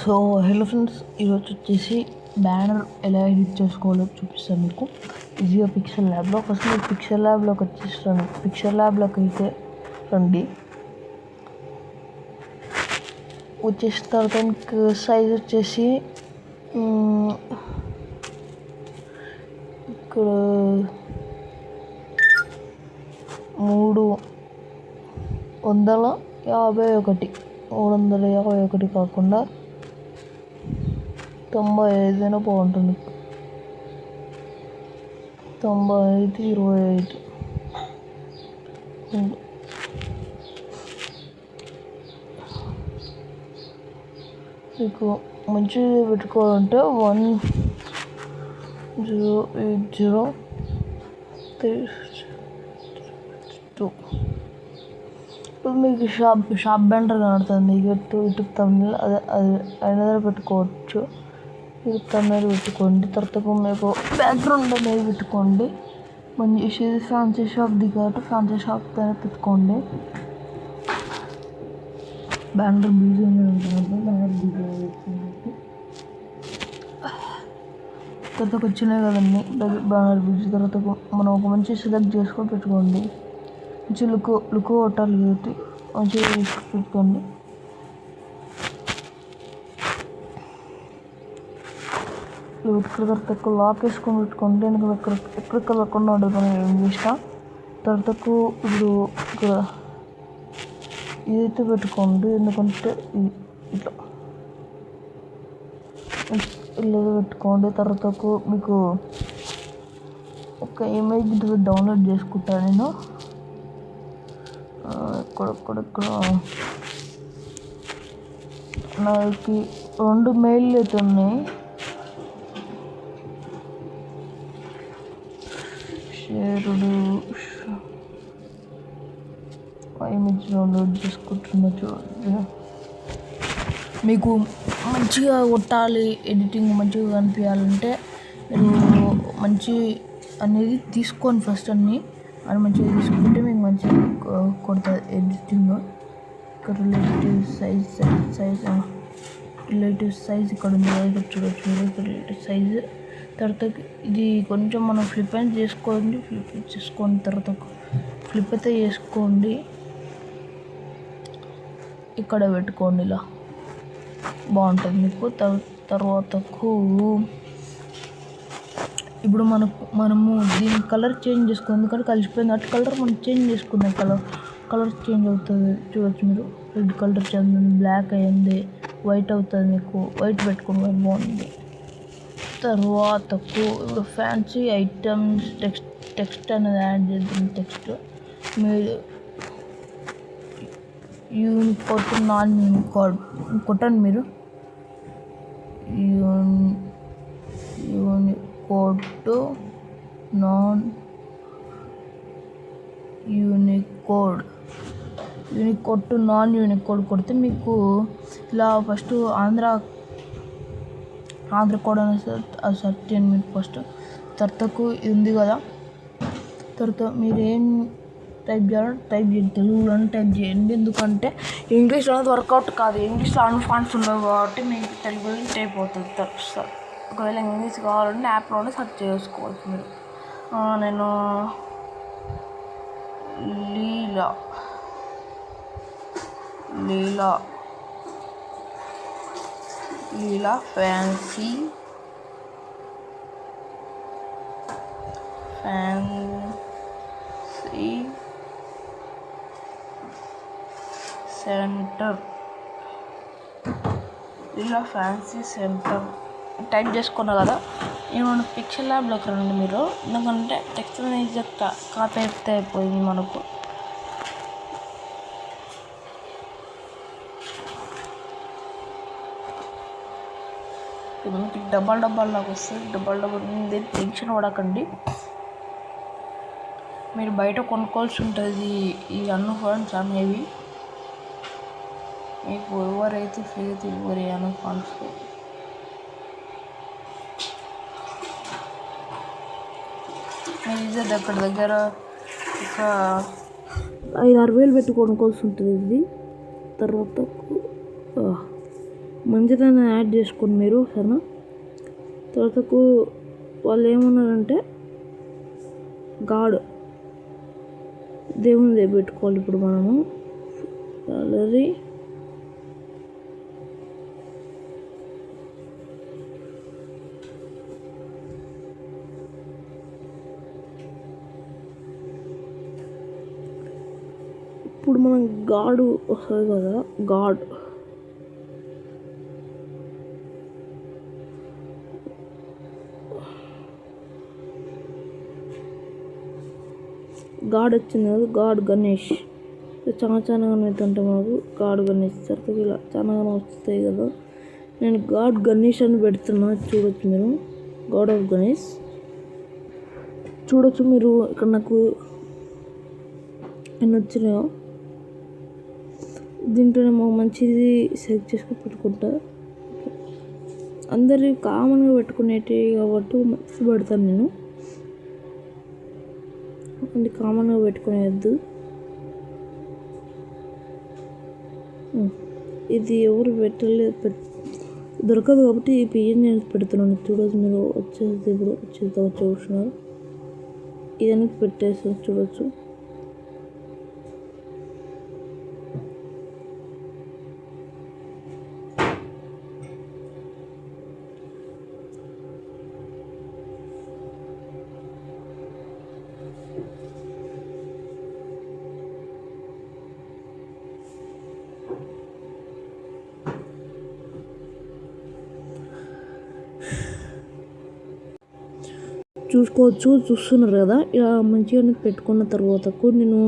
So hello friends, ఈరోజు వచ్చేసి banner ఎలా ఎడిట్ చేసుకోవాలో చూపిస్తాను మీకు ఈజీగా పిక్సెల్ ల్యాబ్లో. ఫస్ట్ మీరు పిక్సెల్ ల్యాబ్లోకి వచ్చేస్తాను. పిక్సెల్ ల్యాబ్లోకి అయితే రండి. వచ్చేసిన తర్వాత మీకు సైజ్ వచ్చేసి ఇక్కడ 351 కాకుండా 95 అయినా బాగుంటుంది. 95/25 మీకు మంచిగా పెట్టుకోవాలంటే 1080/32. ఇప్పుడు మీకు షాప్ బ్యాండర్ కనబడుతుంది. మీకు యూట్యూబ్ తమిళ అది అయినా పెట్టుకోవచ్చు. యూట్యూబ్ తమిళ పెట్టుకోండి. తర్వాత మీకు బ్యాక్గ్రౌండ్ అనేది పెట్టుకోండి. మంచి ఫ్యాన్సీ షాప్ది కాబట్టి ఫ్యాన్సీ షాప్ పైన పెట్టుకోండి. బ్యానర్ బీజీ తర్వాత వచ్చినాయి కదండి బ్యానర్ బీజీ. తర్వాత మనం ఒక మంచి సెలెక్ట్ చేసుకొని పెట్టుకోండి. మంచి లుక్ కొట్టాలి కాబట్టి మంచిగా పెట్టుకోండి. తర్వాత లాక్ వేసుకొని పెట్టుకోండి. ఎందుకంటే ఎక్కడ లేకుండా ఉండదు మనం ఏం చేసినా. తర్వాత ఇప్పుడు ఇక్కడ ఇదైతే పెట్టుకోండి. ఎందుకంటే ఇలా పెట్టుకోండి. తర్వాత మీకు ఒక ఇమేజ్ డౌన్లోడ్ చేసుకుంటాను నేను. ఇక్కడ నాకు 2 మెయిల్ అయితే ఉన్నాయి. ఇమేజ్ డౌన్లోడ్ చేసుకుంటున్నా చూడండి. మీకు మంచిగా కొట్టాలి, ఎడిటింగ్ మంచిగా కనిపించాలంటే మీరు మంచి అనేది తీసుకోండి. ఫస్ట్ అది మంచిగా తీసుకుంటే మీకు మంచిగా కొడుతుంది ఎడిటింగ్. ఇక్కడ రిలేటివ్ సైజ్ ఇక్కడ ఉంది. ఇక్కడ చూడొచ్చు రిలేటివ్ సైజ్. తర్వాత ఇది కొంచెం మనం ఫ్లిప్ అయితే చేసుకోండి. తర్వాత ఫ్లిప్ అయితే చేసుకోండి. ఇక్కడ పెట్టుకోండి. ఇలా బాగుంటుంది మీకు. తర్వాతకు ఇప్పుడు మనము దీని కలర్ చేంజ్ చేసుకోండి. ఎందుకంటే కలిసిపోయింది. అటు కలర్ మనం చేంజ్ చేసుకుందాం. కలర్ చేంజ్ అవుతుంది. చూడవచ్చు మీరు. రెడ్ కలర్ చేంజ్, బ్లాక్ అయ్యింది, వైట్ అవుతుంది. మీకు వైట్ పెట్టుకోండి, బాగుంది. తర్వాతకు ఇప్పుడు ఫ్యాన్సీ ఐటమ్స్ టెక్స్ట్ అనేది యాడ్ చేద్దాం. టెక్స్ట్ మీరు యూనికోడ్ నాన్ యూనికోడ్ కొట్టండి. మీరు యూనికోడ్ నాన్ యూనికోడ్ కొడితే మీకు ఇలా ఫస్ట్ ఆంధ్ర కోడ్ అనేది సెర్చ్ చేయండి. మీకు ఫస్ట్ తర్వాతకు ఇది ఉంది కదా. తర్వాత మీరు ఏం టైప్ చేయాలంటే టైప్ చేయండి. తెలుగులోనే టైప్ చేయండి. ఎందుకంటే ఇంగ్లీష్లో అనేది వర్కౌట్ కాదు. ఇంగ్లీష్లో అన్ని ఫాంట్స్ ఉండవు కాబట్టి మీకు తెలుగులో టైప్ అవుతుంది. ఒకవేళ ఇంగ్లీష్ కావాలంటే యాప్లోనే సెర్చ్ చేసుకోవచ్చు మీరు. నేను లీలా ఫ్యాన్సీ సెంటర్ టైప్ చేసుకున్నా కదా. ఏమన్నా పిక్సెల్ ల్యాబ్లోకి రండి మీరు. ఎందుకంటే టెక్స్ట్ అనేది కాపీ అయిపోయింది మనకు. మీకు డబ్బాలు లాగా వస్తుంది. డబ్బల్ టెన్షన్ పడకండి. మీరు బయట కొనుక్కోవాల్సి ఉంటుంది. ఈ అన్ని ఫండ్స్ అనేవి మీకు ఎవరైతే ఫ్రీగా ఇవ్వరు. అన్ని ఫండ్స్ మీరు దగ్గర ఒక 5-6 వేలు పెట్టి కొనుక్కోవాల్సి ఉంటుంది. ఇది తర్వాత మంచిదాన్ని యాడ్ చేసుకోండి మీరు, సరేనా? తర్వాతకు వాళ్ళు ఏమన్నారంటే గాడ్ దేవుని పెట్టుకోవాలి. ఇప్పుడు మనము గ్యాలరీ ఇప్పుడు మనం గాడ్ వస్తుంది కదా, గాడ్ వచ్చింది కదా, గాడ్ గణేష్ చాలా కనిపిస్తుంటే మాకు గాడ్ గణేష్ సరిగ్గా ఇలా చాలా వస్తాయి కదా. నేను గాడ్ గణేష్ అని పెడుతున్నా, చూడొచ్చు మీరు. గాడ్ ఆఫ్ గణేష్ చూడొచ్చు మీరు. ఇక్కడ నాకు ఎన్ని వచ్చినాయో దీంట్లోనే మాకు మంచిది సెలెక్ట్ చేసుకొని పెట్టుకుంటా. అందరి కామన్గా పెట్టుకునేవి కాబట్టి మంచి పెడతాను నేను. అది కామన్గా పెట్టుకునేది. ఇది ఎవరు దొరకదు కాబట్టి ఈ పిఎన్ నేను పెడుతున్నాను. చూడవచ్చు మీరు. వచ్చేది ఇప్పుడు చూస్తున్నారు. ఇదన్నీ పెట్టేసి చూడవచ్చు. చూస్తున్నారు కదా, ఇలా మంచిగా పెట్టుకున్న తర్వాతకు నేను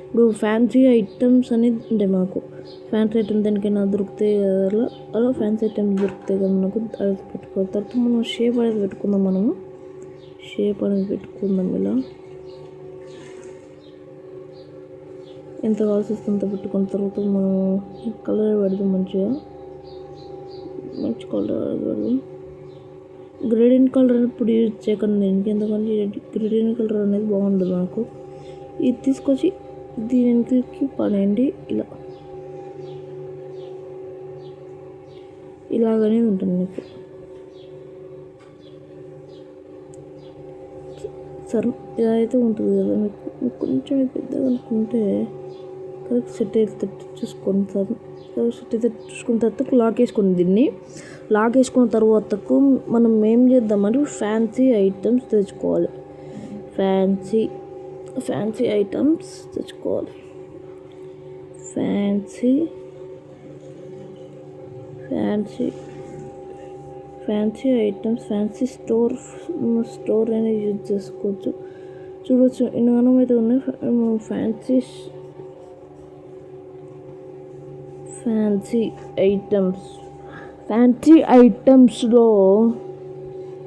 ఇప్పుడు ఫ్యాన్సీ ఐటమ్స్ అనేది ఉంటాయి మాకు. ఫ్యాన్సీ ఐటమ్స్ దేనికైనా దొరుకుతాయి కదా, అలా ఫ్యాన్సీ ఐటమ్స్ దొరుకుతాయి కదా మనకు. అది పెట్టుకోవాలి. తర్వాత మనం షేప్ అనేది పెట్టుకుందాం. ఇలా ఎంత కావాల్సి వస్తే అంత పెట్టుకున్న తర్వాత మనం కలర్ పెడదాం. మంచి కలర్ పెడదాం. గ్రేడియంట్ కలర్ ఇప్పుడు యూజ్ చేయకండి దీనికి, ఎందుకంటే గ్రేడియంట్ కలర్ అనేది బాగుండదు నాకు. ఇది తీసుకొచ్చి దీనికి పడేయండి. ఇలాగనే ఉంటుంది మీకు. సరే, ఇలా అయితే ఉంటుంది కదా మీకు. కొంచెం పెద్దగా అనుకుంటే కరెక్ట్ సెట్ అయితే చూసుకోండి. సార్ సెట్ అయితే చూసుకున్న తర్వాత లాక్ వేసుకోండి. దీన్ని లాక్ వేసుకున్న తర్వాతకు మనం ఏం చేద్దామంటే ఫ్యాన్సీ ఐటమ్స్ తెచ్చుకోవాలి. ఫ్యాన్సీ ఐటమ్స్ తెచ్చుకోవాలి. ఫ్యాన్సీ ఐటమ్స్ ఫ్యాన్సీ స్టోర్ అనేది యూజ్ చేసుకోవచ్చు. చూడవచ్చు ఇన్నగానం అయితే ఉన్నాయి. ఫ్యాన్సీ ఐటమ్స్లో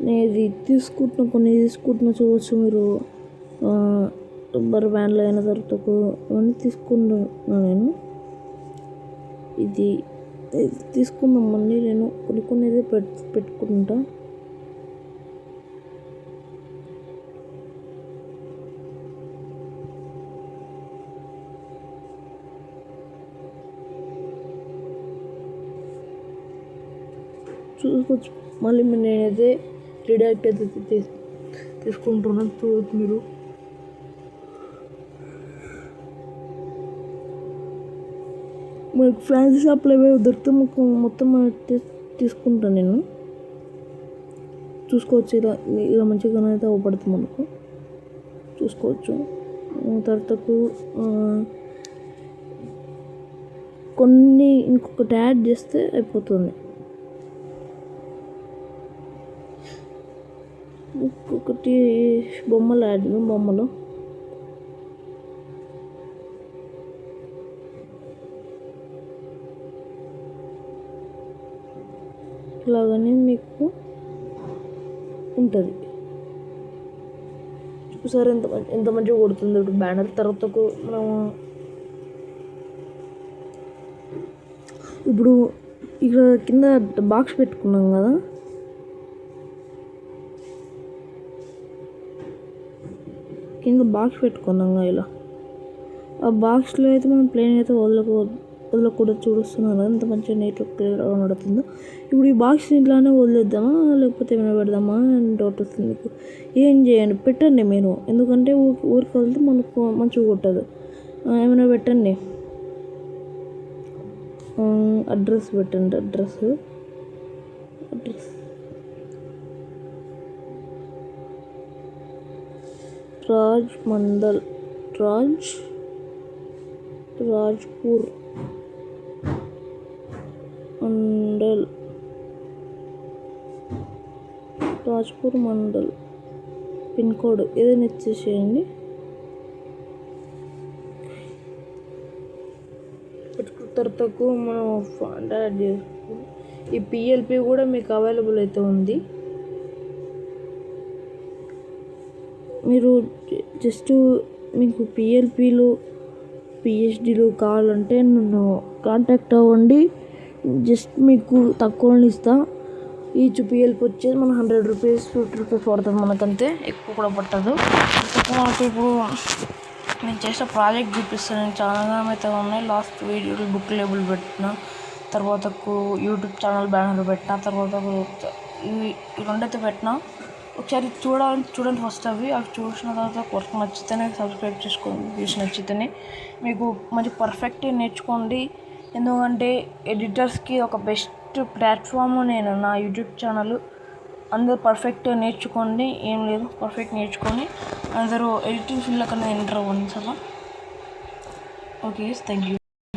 నేను కొన్ని తీసుకుంటున్నా. చూడవచ్చు మీరు. రబ్బర్ బ్యాండ్లు అయిన తర్వాత అవన్నీ తీసుకున్నాను నేను. ఇది తీసుకుందామని నేను కొన్ని అయితే పెట్టుకుంటా. చూసుకోవచ్చు. మళ్ళీ నేనైతే రిడాక్ట్ అయితే తీసుకుంటున్నాను. చూడవచ్చు మీరు. మనకు ఫ్యాన్సీ షాప్లో ఏవో దొరికితే మొత్తం తీసుకుంటాను నేను. చూసుకోవచ్చు. ఇలా మంచిగా అయితే అవపడుతుంది మనకు. చూసుకోవచ్చు. తర్వాతకు కొన్ని ఇంకొకటి యాడ్ చేస్తే అయిపోతుంది. ఇంకొకటి బొమ్మలు ఇలాగనే మీకు ఉంటుంది. చూసారు ఎంత మంచిగా కొడుతుంది ఇప్పుడు బ్యానర్. తర్వాతకు మనం ఇప్పుడు ఇక్కడ కింద బాక్స్ పెట్టుకున్నాం కదా, ఇలా ఆ బాక్స్లో అయితే మనం ప్లేన్ అయితే వదలకూడదు. అందులో కూడా చూస్తున్నాను ఎంత మంచిగా నీట్గా క్లియర్గా నడుతుందో. ఇప్పుడు ఈ బాక్స్ ఇట్లానే వదిలేద్దామా లేకపోతే ఏమైనా పెడదామా అని డౌట్ వస్తుంది మీకు. ఏం చేయండి, పెట్టండి మీరు, ఎందుకంటే ఊరికి వెళ్తే మనకు మంచిగా కొట్టదు. ఏమైనా పెట్టండి, అడ్రస్ పెట్టండి. Address Rajpur mandal pin code ఏదైనా ఇచ్చేసేయండి. తర్వాతకు మనం ఫండ్ యాడ్ చేసుకుని ఈ పిఎల్పి కూడా మీకు అవైలబుల్ అయితే ఉంది. మీరు జస్ట్ మీకు పిఎల్పీలు పిహెచ్డీలు కావాలంటే నన్ను కాంటాక్ట్ అవ్వండి. జస్ట్ మీకు తక్కువని ఇస్తా. ఈచ్ పిఎల్పి వచ్చేది మన 100 రూపీస్ 50 రూపీస్ పడుతుంది, మనకంతే ఎక్కువ కూడా పట్టదు. మనకి ఇప్పుడు నేను చేసిన ప్రాజెక్ట్ చూపిస్తాను. నేను చాలా అయితే ఉన్నాయి. లాస్ట్ వీడియోలు బుక్ లేబుల్ పెట్టిన, తర్వాతకు యూట్యూబ్ ఛానల్ బ్యానర్ పెట్టిన, తర్వాత ఇవి రెండైతే పెట్టిన. ఒకసారి చూడండి ఫస్ట్ అవి చూసిన తర్వాత వర్క్ నచ్చితేనే సబ్స్క్రైబ్ చేసుకోండి. వ్యూస్ నచ్చితేనే మీకు మంచి పర్ఫెక్ట్గా నేర్చుకోండి. ఎందుకంటే ఎడిటర్స్కి ఒక బెస్ట్ ప్లాట్ఫామ్ నేను నా యూట్యూబ్ ఛానల్. అందరూ పర్ఫెక్ట్గా నేర్చుకోండి, ఏం లేదు పర్ఫెక్ట్ నేర్చుకొని అందరూ ఎడిటింగ్ ఫీల్డ్లో కన్నా ఎంటర్ అవ్వండి. సరే, ఓకే, థ్యాంక్ యూ.